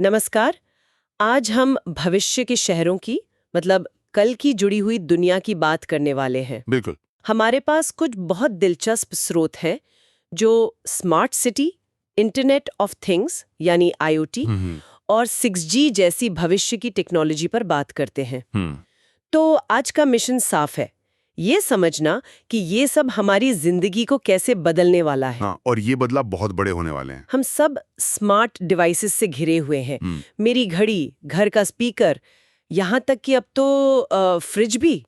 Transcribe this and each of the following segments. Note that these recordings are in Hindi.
नमस्कार। आज हम भविष्य के शहरों की मतलब कल की जुड़ी हुई दुनिया की बात करने वाले हैं। बिल्कुल। हमारे पास कुछ बहुत दिलचस्प स्रोत हैं जो smart city, internet of things यानी आईओटी हम्म। और 6G जैसी भविष्य की टेक्नोलॉजी पर बात करते हैं। हम्म। तो आज का मिशन साफ है, ये समझना कि ये सब हमारी जिंदगी को कैसे बदलने वाला है। हाँ, और ये बदलाव बहुत बड़े होने वाले हैं। हम सब स्मार्ट डिवाइसेस से घिरे हुए हैं। हम्म। मेरी घड़ी, घर का स्पीकर, यहाँ तक कि अब तो फ्रिज भी।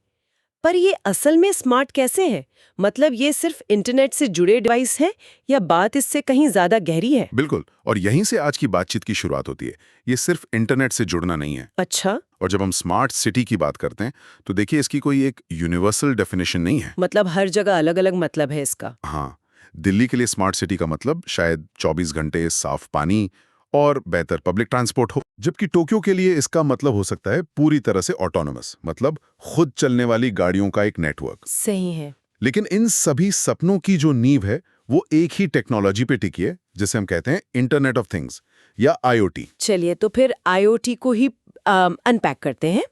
पर ये असल में स्मार्ट कैसे है? मतलब ये सिर्फ इंटरनेट से जुड़े डिवाइस है या बात इससे कहीं ज्यादा गहरी है? बिल्कुल, और यहीं से आज की बातचीत की शुरुआत होती है। ये सिर्फ इंटरनेट से जुड़ना नहीं है। अच्छा, और जब हम स्मार्ट सिटी की बात करते हैं तो देखिए, इसकी कोई एक यूनिवर्सल डेफिनेशन नहीं है। मतलब हर जगह अलग-अलग मतलब है इसका। हाँ, दिल्ली के लिए स्मार्ट सिटी का मतलब शायद 24 घंटे साफ पानी और बेहतर पब्लिक ट्रांसपोर्ट हो, जबकि टोक्यो के लिए इसका मतलब हो सकता है पूरी तरह से ऑटोनोमस, मतलब खुद चलने वाली गाड़ियों का एक नेटवर्क। सही है। लेकिन इन सभी सपनों की जो नींव है वो एक ही टेक्नोलॉजी पे टिकी है, जिसे हम कहते हैं इंटरनेट ऑफ थिंग्स या आईओटी। चलिए तो फिर आईओटी को ही अनपैक करते हैं।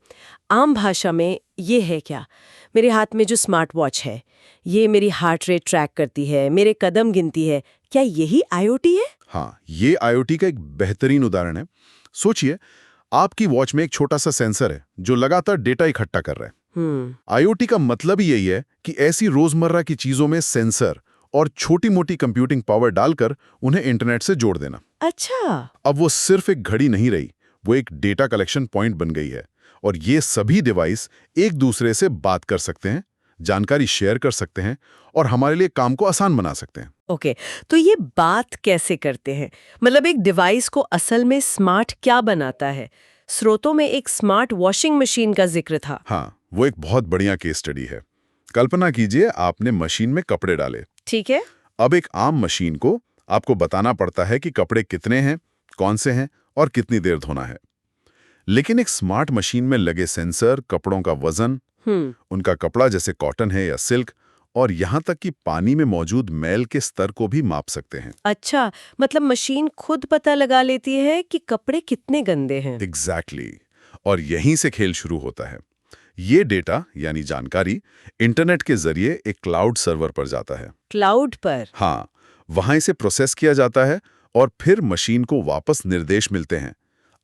आम भाषा में ये है क्या? मेरे हाथ में जो स्मार्ट वॉच है, ये मेरी हार्ट रेट ट्रैक करती है, मेरे कदम गिनती है, क्या यही आईओटी है? हाँ, ये आईओटी का एक बेहतरीन उदाहरण है। सोचिए, आपकी वॉच में एक छोटा सा सेंसर है जो लगातार डेटा इकट्ठा कर रहा है। आईओटी का मतलब ही यही है कि ऐसी रोजमर्रा की चीजों में सेंसर और छोटी मोटी कंप्यूटिंग पावर डालकर उन्हें इंटरनेट से जोड़ देना। अच्छा। अब वो सिर्फ एक घड़ी नहीं रही, वो एक डेटा कलेक्शन पॉइंट बन गई है। और ये सभी डिवाइस एक दूसरे से बात कर सकते हैं, जानकारी शेयर कर सकते हैं और हमारे लिए काम को आसान बना सकते हैं। ओके, तो ये बात कैसे करते हैं? मतलब एक डिवाइस को असल में स्मार्ट क्या बनाता है? स्रोतों में एक स्मार्ट वॉशिंग मशीन का जिक्र था। हाँ, वो एक बहुत बढ़िया केस स्टडी है। कल्पना कीजिए, आपने मशीन में कपड़े डाले। ठीक है। अब एक आम मशीन को आपको बताना पड़ता है कि कपड़े कितने हैं, कौन से हैं और कितनी देर धोना है। लेकिन एक स्मार्ट मशीन में लगे सेंसर कपड़ों का वजन, उनका कपड़ा जैसे कॉटन है या सिल्क, और यहाँ तक कि पानी में मौजूद मैल के स्तर को भी माप सकते हैं। अच्छा, मतलब मशीन खुद पता लगा लेती है कि कपड़े कितने गंदे हैं। एग्जैक्टली। और यहीं से खेल शुरू होता है। ये डेटा यानी जानकारी इंटरनेट के जरिए एक क्लाउड सर्वर पर जाता है। क्लाउड पर? हाँ, वहां इसे प्रोसेस किया जाता है और फिर मशीन को वापस निर्देश मिलते हैं।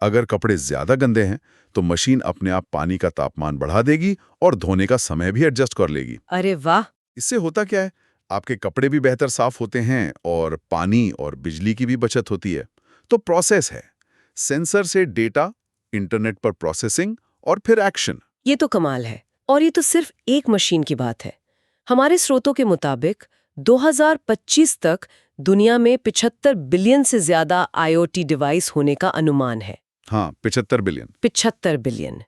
अगर कपड़े ज्यादा गंदे हैं तो मशीन अपने आप पानी का तापमान बढ़ा देगी और धोने का समय भी एडजस्ट कर लेगी। अरे वाह। इससे होता क्या है, आपके कपड़े भी बेहतर साफ होते हैं और पानी और बिजली की भी बचत होती है। तो प्रोसेस है, सेंसर से डेटा, इंटरनेट पर प्रोसेसिंग और फिर एक्शन। ये तो कमाल है। और ये तो सिर्फ एक मशीन की बात है। हमारे स्रोतों के मुताबिक 2025 तक दुनिया में 75 बिलियन से ज्यादा आईओटी डिवाइस होने का अनुमान है। हाँ, 75 बिलियन। 75 बिलियन।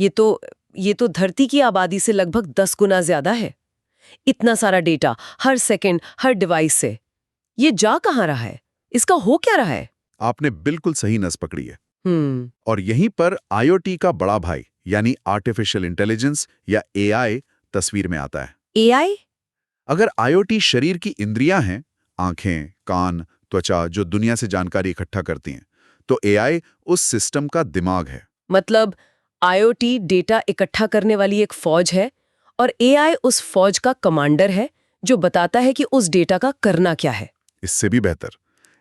ये तो धरती की आबादी से लगभग 10 गुना ज्यादा है। इतना सारा डेटा हर सेकंड हर डिवाइस से, ये जा कहाँ रहा है? इसका हो क्या रहा है? आपने बिल्कुल सही नस पकड़ी है। और यहीं पर आईओटी का बड़ा भाई यानी आर्टिफिशियल इंटेलिजेंस या एआई तस्वीर में आता है। एआई? अगर आईओटी शरीर की इंद्रियां हैं, आंखें, कान, त्वचा, जो दुनिया से जानकारी इकट्ठा करती हैं, तो एआई उस सिस्टम का दिमाग है। मतलब आईओटी डेटा इकट्ठा करने वाली एक फौज है और एआई उस फौज का कमांडर है जो बताता है कि उस डेटा का करना क्या है। इससे भी बेहतर,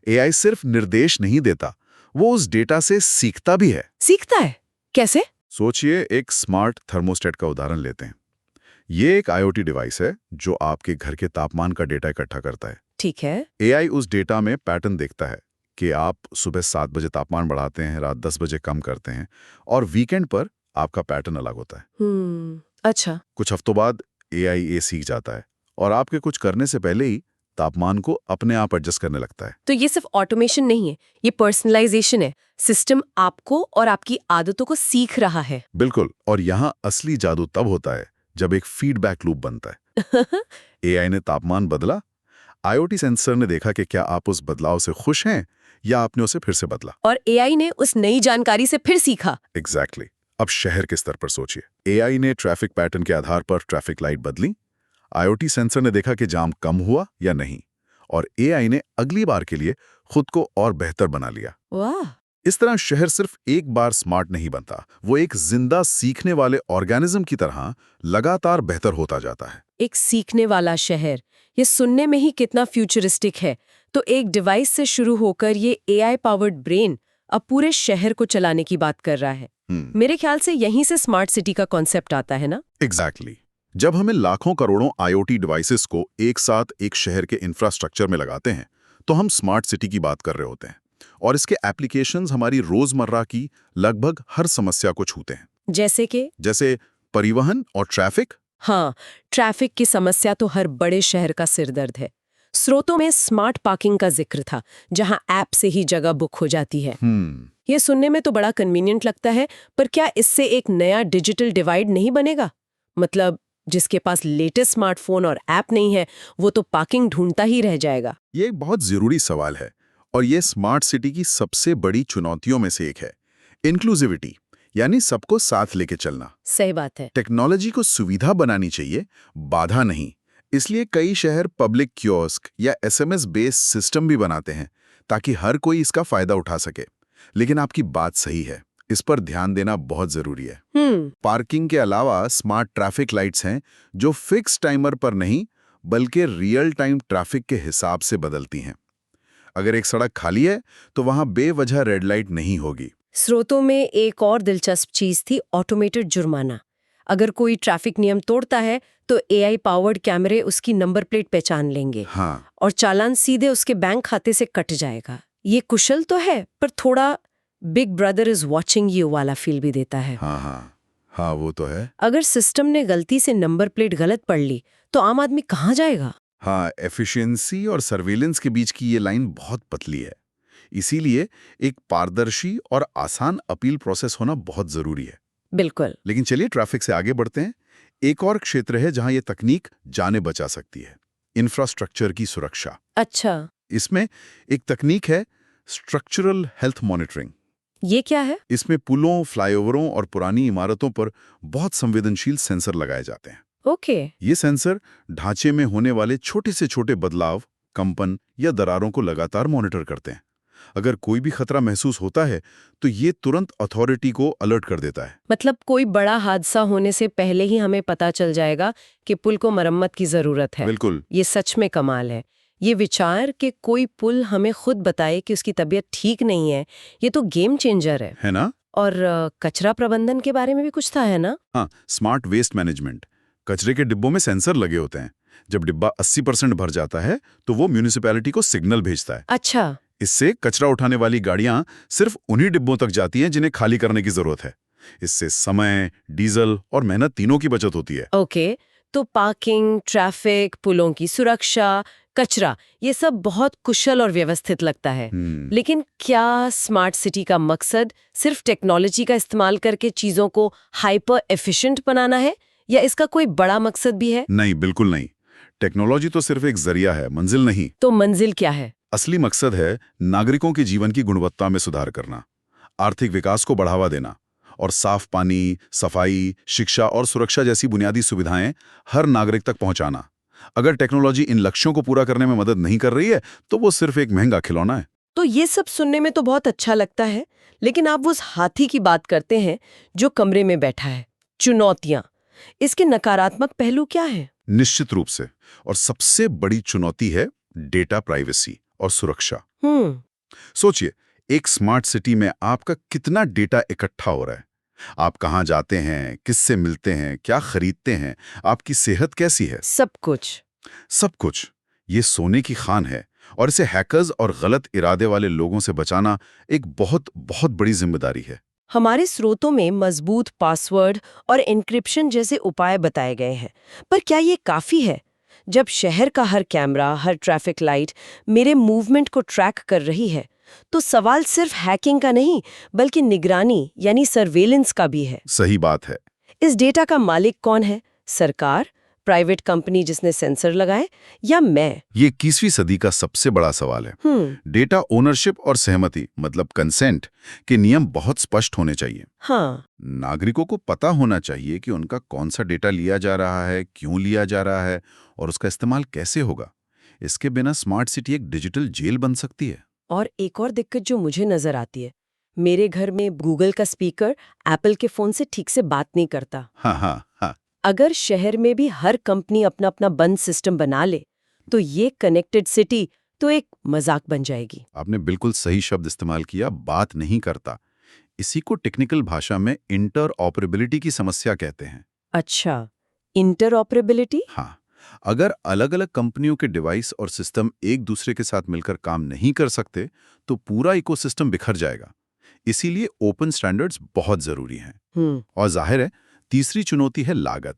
एआई सिर्फ निर्देश नहीं देता, वो उस डेटा से सीखता भी है। सीखता है? कैसे? सोचिए, एक स्मार्ट थर्मोस्टेट का उदाहरण लेते हैं। ये एक आईओटी डिवाइस है जो आपके घर के तापमान का डेटा इकट्ठा करता है। ठीक है। एआई उस डेटा में पैटर्न देखता है कि आप सुबह 7 बजे तापमान बढ़ाते हैं, रात 10 बजे कम करते हैं, और वीकेंड पर आपका पैटर्न अलग होता है। अच्छा। कुछ हफ्तों बाद एआई ये सीख जाता है और आपके कुछ करने से पहले ही तापमान को अपने आप एडजस्ट करने लगता है। तो ये सिर्फ ऑटोमेशन नहीं है, ये पर्सनलाइजेशन है। सिस्टम आपको और आपकी आदतों को सीख रहा है। बिल्कुल, और यहाँ असली जादू तब होता है जब एक फीडबैक लूप बनता है। एआई ने तापमान बदला, आईओटी सेंसर ने देखा कि क्या आप उस बदलाव से खुश हैं या आपने उसे फिर से बदला, और एआई ने उस नई जानकारी से फिर सीखा। एग्जैक्टली। अब शहर के स्तर पर सोचिए, एआई ने ट्रैफिक पैटर्न के आधार पर ट्रैफिक लाइट बदली, आईओटी सेंसर ने देखा कि जाम कम हुआ या नहीं, और एआई ने अगली बार के लिए खुद को और बेहतर बना लिया। वाह। इस तरह शहर सिर्फ एक बार स्मार्ट नहीं बनता, वो एक जिंदा सीखने वाले ऑर्गेनिज्म की तरह लगातार बेहतर होता जाता है। एक सीखने वाला शहर, ये सुनने में ही कितना फ्यूचरिस्टिक है। तो एक डिवाइस से शुरू होकर ये एआई पावर्ड ब्रेन अब पूरे शहर को चलाने की बात कर रहा है। मेरे ख्याल से यहीं से स्मार्ट सिटी का कॉन्सेप्ट आता है ना? एग्जैक्टली। जब हमें लाखों करोड़ों आईओटी डिवाइसेस को एक साथ एक शहर के इंफ्रास्ट्रक्चर में लगाते हैं, तो हम स्मार्ट सिटी की बात कर रहे होते हैं। और इसके एप्लीकेशंस हमारी रोजमर्रा की लगभग हर समस्या को छूते हैं। जैसे परिवहन और ट्रैफिक। हाँ, ट्रैफिक की समस्या तो हर बड़े शहर का सिरदर्द है। स्रोतों में स्मार्ट पार्किंग का जिक्र था, जहां ऐप से ही जगह बुक हो जाती है। ये सुनने में तो बड़ा कन्वीनियंट लगता है, पर क्या इससे एक नया डिजिटल डिवाइड नहीं बनेगा? मतलब जिसके पास लेटेस्ट स्मार्टफोन और ऐप नहीं है, वो तो पार्किंग ढूंढता ही रह जाएगा। ये एक बहुत जरूरी सवाल है, और ये स्मार्ट सिटी की सबसे बड़ी चुनौतियों में से एक है। इंक्लूसिविटी, यानी सबको साथ लेके चलना। सही बात है। टेक्नोलॉजी को सुविधा बनानी चाहिए, बाधा नहीं। इसलिए कई शहर पब्लिक कियोस्क या एसएमएस बेस्ड सिस्टम भी बनाते हैं, ताकि हर कोई इसका फायदा उठा सके। लेकिन आपकी बात सही है, इस पर ध्यान देना बहुत जरूरी है। पार्किंग के अलावा स्मार्ट ट्रैफिक लाइट्स हैं, जो फिक्स टाइमर पर नहीं बल्कि रियल टाइम ट्रैफिक के हिसाब से बदलती हैं। अगर एक सड़क खाली है तो वहां बेवजह रेड लाइट नहीं होगी। स्रोतों में एक और दिलचस्प चीज थी ऑटोमेटेड जुर्माना। अगर कोई ट्रैफिक नियम तोड़ता है तो एआई पावर्ड कैमरे उसकी नंबर प्लेट पहचान लेंगे। हाँ। और चालान सीधे उसके बैंक खाते से कट जाएगा। ये कुशल तो है, पर थोड़ा big brother is watching you वाला फील भी देता है। हाँ, वो तो है। अगर सिस्टम ने गलती से नंबर प्लेट गलत पढ़ ली तो आम आदमी कहाँ जाएगा? हाँ, एफिशिएंसी और सर्विलेंस के बीच की ये लाइन बहुत पतली है। इसीलिए एक पारदर्शी और आसान अपील प्रोसेस होना बहुत जरूरी है। बिल्कुल। लेकिन चलिए ट्रैफिक से आगे बढ़ते हैं। एक और क्षेत्र है जहां ये तकनीक जानें बचा सकती है, इंफ्रास्ट्रक्चर की सुरक्षा। अच्छा, इसमें एक तकनीक है स्ट्रक्चरल हेल्थ मॉनिटरिंग। ये क्या है? इसमें पुलों, फ्लाईओवरों और पुरानी इमारतों पर बहुत संवेदनशील सेंसर लगाए जाते हैं। ओके। ये सेंसर ढांचे में होने वाले छोटे से छोटे बदलाव, कंपन या दरारों को लगातार मॉनिटर करते हैं। अगर कोई भी खतरा महसूस होता है तो ये तुरंत अथॉरिटी को अलर्ट कर देता है। मतलब कोई बड़ा हादसा होने से पहले ही हमें पता चल जाएगा कि पुल को मरम्मत की जरूरत है। बिल्कुल। ये सच में कमाल है। ये विचार कि कोई पुल हमें खुद बताए कि उसकी तबीयत ठीक नहीं है, ये तो गेम चेंजर है ना? और कचरा प्रबंधन के बारे में भी कुछ था, है ना? हाँ, स्मार्ट वेस्ट मैनेजमेंट। कचरे के डिब्बों में सेंसर लगे होते हैं। जब डिब्बा 80% भर जाता है तो वो म्यूनिसिपैलिटी को सिग्नल भेजता है। अच्छा। इससे कचरा उठाने वाली गाड़ियां सिर्फ उन्हीं डिब्बों तक जाती हैं जिन्हें खाली करने की जरूरत है। इससे समय, डीजल और मेहनत तीनों की बचत होती है। ओके, तो पार्किंग, ट्रैफिक, पुलों की सुरक्षा, कचरा, ये सब बहुत कुशल और व्यवस्थित लगता है। लेकिन क्या स्मार्ट सिटी का मकसद सिर्फ टेक्नोलॉजी का इस्तेमाल करके चीजों को हाइपर एफिशिएंट बनाना है, या इसका कोई बड़ा मकसद भी है? नहीं, बिल्कुल नहीं। टेक्नोलॉजी तो सिर्फ एक जरिया है, मंजिल नहीं। तो मंजिल क्या है? असली मकसद है नागरिकों के जीवन की गुणवत्ता में सुधार करना, आर्थिक विकास को बढ़ावा देना और साफ पानी, सफाई, शिक्षा और सुरक्षा जैसी बुनियादी सुविधाएं हर नागरिक तक पहुंचाना। अगर टेक्नोलॉजी इन लक्ष्यों को पूरा करने में मदद नहीं कर रही है तो वो सिर्फ एक महंगा खिलौना है। तो ये सब सुनने में तो बहुत अच्छा लगता है, लेकिन आप उस हाथी की बात करते हैं जो कमरे में बैठा है, चुनौतियां, इसके नकारात्मक पहलू क्या है? निश्चित रूप से, और सबसे बड़ी चुनौती है डेटा प्राइवेसी और सुरक्षा। सोचिए, एक स्मार्ट सिटी में आपका कितना डेटा इकट्ठा हो रहा है। आप कहाँ जाते हैं, किससे मिलते हैं, क्या खरीदते हैं, आपकी सेहत कैसी है, सब कुछ। ये सोने की खान है, और इसे हैकर्स और गलत इरादे वाले लोगों से बचाना एक बहुत बहुत बड़ी जिम्मेदारी है। हमारे स्रोतों में मजबूत पासवर्ड और एन्क्रिप्शन जैसे उपाय बताए गए हैं, पर क्या ये काफी है? जब शहर का हर कैमरा, हर ट्रैफिक लाइट मेरे मूवमेंट को ट्रैक कर रही है, तो सवाल सिर्फ हैकिंग का नहीं बल्कि निगरानी यानी सर्वेलेंस का भी है। सही बात है। इस डेटा का मालिक कौन है? सरकार, प्राइवेट कंपनी जिसने सेंसर लगाए, या मैं? ये 21वीं सदी का सबसे बड़ा सवाल है। डेटा ओनरशिप और सहमति मतलब कंसेंट के नियम बहुत स्पष्ट होने चाहिए। हाँ। नागरिकों को पता होना चाहिए कि उनका कौन सा डेटा लिया जा रहा है, क्यों लिया जा रहा है और उसका इस्तेमाल कैसे होगा। इसके बिना स्मार्ट सिटी एक डिजिटल जेल बन सकती है। और एक और दिक्कत जो मुझे नजर आती है, मेरे घर में गूगल का स्पीकर एप्पल के फोन से ठीक से बात नहीं करता। हाँ हाँ हाँ। अगर शहर में भी हर कंपनी अपना अपना बंद सिस्टम बना ले तो ये कनेक्टेड सिटी तो एक मजाक बन जाएगी। आपने बिल्कुल सही शब्द इस्तेमाल किया, बात नहीं करता। इसी को टेक्निकल भाषा में इंटरऑपरेबिलिटी की समस्या कहते हैं। अच्छा, इंटरऑपरेबिलिटी? हाँ, अगर अलग-अलग कंपनियों के डिवाइस और सिस्टम एक दूसरे के साथ मिलकर काम नहीं कर सकते, तो पूरा इकोसिस्टम बिखर जाएगा। इसीलिए ओपन स्टैंडर्ड्स बहुत जरूरी हैं। और जाहिर है, तीसरी चुनौती है लागत।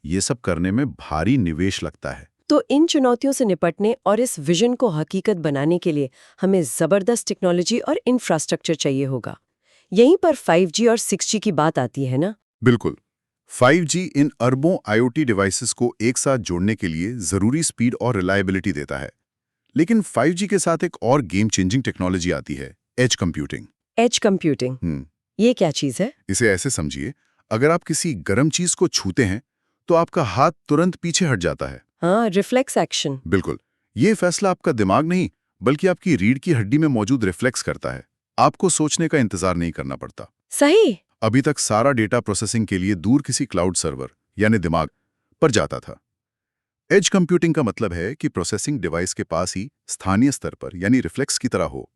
ये सब करने में भारी निवेश लगता है। तो इन चुनौतियों से निपटने और इस विजन को हकीकत बनाने के लिए हमें जबरदस्त टेक्नोलॉजी और इंफ्रास्ट्रक्चर चाहिए होगा। यहीं पर 5G और 6G की बात आती है ना? बिल्कुल। 5G इन अरबों IoT डिवाइसेस को एक साथ जोड़ने के लिए जरूरी स्पीड और रिलायबिलिटी देता है। लेकिन 5G के साथ एक और गेम चेंजिंग टेक्नोलॉजी आती है, एज कंप्यूटिंग। एज कंप्यूटिंग, ये क्या चीज है? इसे ऐसे समझिए, अगर आप किसी गर्म चीज को छूते हैं, तो आपका हाथ तुरंत पीछे हट जाता है। हाँ, रिफ्लेक्स एक्शन। बिल्कुल। ये फैसला आपका दिमाग नहीं, बल्कि आपकी रीढ़ की हड्डी में मौजूद रिफ्लेक्स करता है। आपको सोचने का इंतजार नहीं करना पड़ता। सही। अभी तक सारा डेटा प्रोसेसिंग के लिए दूर किसी क्लाउड सर्वर यानी दिमाग पर जाता था। एज कंप्यूटिंग का मतलब है कि प्रोसेसिंग डिवाइस के पास ही स्थानीय स्तर पर यानी रिफ्लेक्स की तरह हो।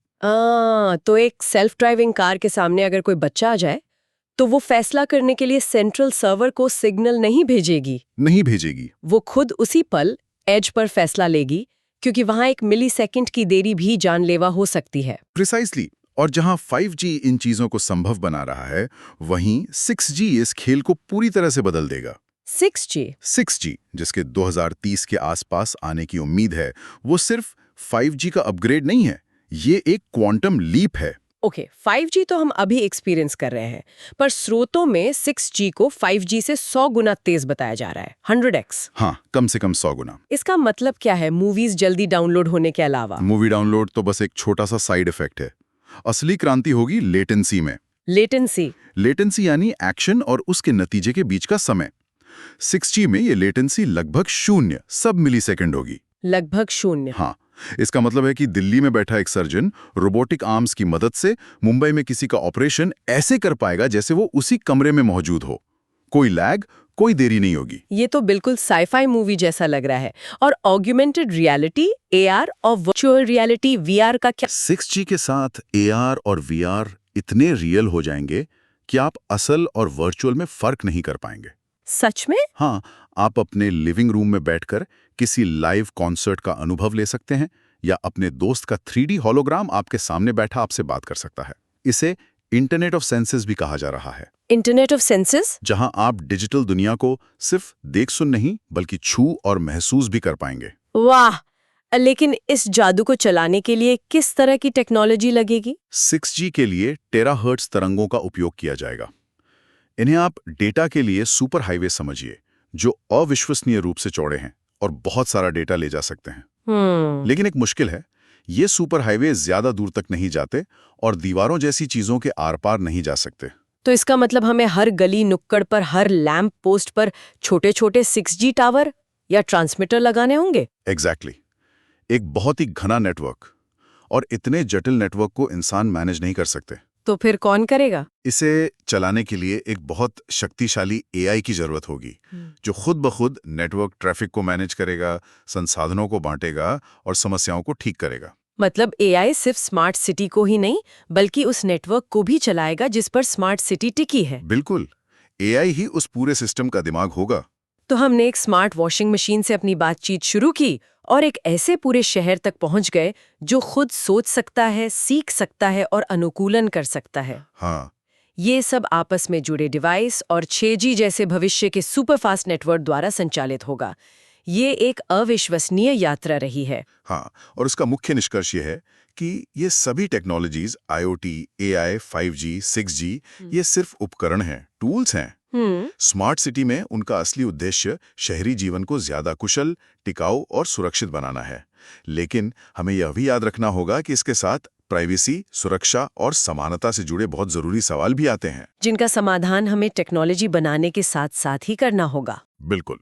तो एक सेल्फ ड्राइविंग कार के सामने अगर कोई बच्चा आ जाए तो वो फैसला करने के लिए सेंट्रल सर्वर को सिग्नल नहीं भेजेगी। वो खुद उसी पल एज पर फैसला लेगी, क्योंकि वहां एक मिलीसेकंड की देरी भी जानलेवा हो सकती है। प्रिसाइसली। और जहां 5G इन चीजों को संभव बना रहा है, वहीं 6G इस खेल को पूरी तरह से बदल देगा। 6G, जिसके 2030 के आसपास आने की उम्मीद है, वो सिर्फ 5G का अपग्रेड नहीं है, ये एक क्वांटम लीप है। ओके, 5G तो हम अभी एक्सपीरियंस कर रहे हैं, पर स्रोतों में 6G को 5G से 100 गुना तेज बताया जा रहा है, 100x। हाँ, कम से कम 100 गुना। इसका मतलब क्या है, मूवीज जल्दी डाउनलोड होने के अलावा? मूवी डाउनलोड तो बस एक छोटा सा साइड इफेक्ट है। असली क्रांति होगी लेटेंसी में। लेटेंसी यानी एक्शन और उसके नतीजे के बीच का समय। 6G में ये लेटेंसी लगभग 0 सब मिलीसेकंड होगी। लगभग 0? हाँ, इसका मतलब है कि दिल्ली में बैठा एक सर्जन रोबोटिक आर्म्स की मदद से मुंबई में किसी का ऑपरेशन ऐसे कर पाएगा जैसे वो उसी कमरे में मौजूद हो। कोई लैग, कोई देरी नहीं होगी। ये तो बिल्कुल साईफाई मूवी जैसा लग रहा है। और ऑग्यूमेंटेड रियलिटी, AR और वर्चुअल रियलिटी VR का क्या? 6G के साथ AR और VR इतने रियल हो जाएंगे कि आप असल और वर्चुअल में फर्क नहीं कर पाएंगे। सच में? हाँ, आप अपने लिविंग रूम में बैठकर किसी लाइव कॉन्सर्ट का अनुभव ले सकते हैं, या अपने दोस्त का 3D होलोग्राम आपके सामने बैठा आपसे बात कर सकता है। इसे इंटरनेट ऑफ सेंसेस भी कहा जा रहा है। Internet of senses? जहां आप डिजिटल दुनिया को सिर्फ देख सुन नहीं, बल्कि छू और महसूस भी कर पाएंगे। वाह! लेकिन इस जादू को चलाने के लिए किस तरह की टेक्नोलॉजी लगेगी? 6G के लिए टेराहर्ट्ज तरंगों का उपयोग किया जाएगा। इन्हें आप डेटा के लिए सुपर हाईवे समझिए, जो अविश्वसनीय रूप से चौड़े हैं और बहुत सारा डेटा ले जा सकते हैं। लेकिन एक मुश्किल है, ये सुपर हाईवे ज्यादा दूर तक नहीं जाते और दीवारों जैसी चीजों के आर पार नहीं जा सकते। तो इसका मतलब हमें हर गली नुक्कड़ पर, हर लैंप पोस्ट पर छोटे-छोटे 6G टावर या ट्रांसमीटर लगाने होंगे? एग्जैक्टली। एक बहुत ही घना नेटवर्क, और इतने जटिल नेटवर्क को इंसान मैनेज नहीं कर सकते। तो फिर कौन करेगा? इसे चलाने के लिए एक बहुत शक्तिशाली AI की जरूरत होगी, जो खुद ब खुद नेटवर्क ट्रैफिक को मैनेज करेगा, संसाधनों को बांटेगा और समस्याओं को ठीक करेगा। मतलब AI सिर्फ स्मार्ट सिटी को ही नहीं, बल्कि उस नेटवर्क को भी चलाएगा जिस पर स्मार्ट सिटी टिकी है। बिल्कुल, AI ही उस पूरे सिस्टम का दिमाग होगा। तो हमने एक स्मार्ट वॉशिंग मशीन से अपनी बातचीत शुरू की और एक ऐसे पूरे शहर तक पहुंच गए जो खुद सोच सकता है, सीख सकता है और अनुकूलन कर सकता है। हाँ, ये सब आपस में जुड़े डिवाइस और 6G जैसे भविष्य के सुपरफास्ट नेटवर्क द्वारा संचालित होगा। ये एक अविश्वसनीय यात्रा रही है। हाँ, और उसका मुख्य निष्कर्ष ये है कि ये सभी technologies, IoT, AI, 5G, 6G, ये सिर्फ उपकरण हैं, टूल्स हैं। स्मार्ट सिटी में उनका असली उद्देश्य शहरी जीवन को ज्यादा कुशल, टिकाऊ और सुरक्षित बनाना है। लेकिन हमें यह भी याद रखना होगा कि इसके साथ प्राइवेसी, सुरक्षा और समानता से जुड़े बहुत जरूरी सवाल भी आते हैं, जिनका समाधान हमें टेक्नोलॉजी बनाने के साथ साथ ही करना होगा। बिल्कुल।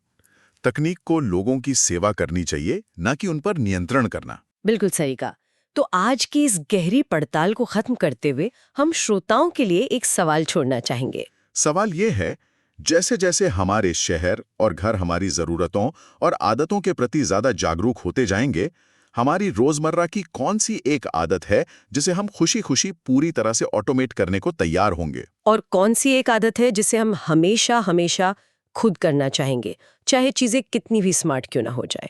तकनीक को लोगों की सेवा करनी चाहिए, ना कि उन पर नियंत्रण करना। बिल्कुल सही कहा। तो आज की इस गहरी पड़ताल को खत्म करते हुए हम श्रोताओं के लिए एक सवाल छोड़ना चाहेंगे। सवाल ये है, जैसे जैसे हमारे शहर और घर हमारी ज़रूरतों और आदतों के प्रति ज़्यादा जागरूक होते जाएंगे, हमारी रोज़मर्रा की कौन सी एक आदत है जिसे हम खुशी-खुशी पूरी तरह से ऑटोमेट करने को तैयार होंगे? और कौन सी एक आदत है जिसे हम हमेशा हमेशा खुद करना चाहेंगे, चाहे चीजें कितनी भी स्मार्ट क्यों ना हो जाए।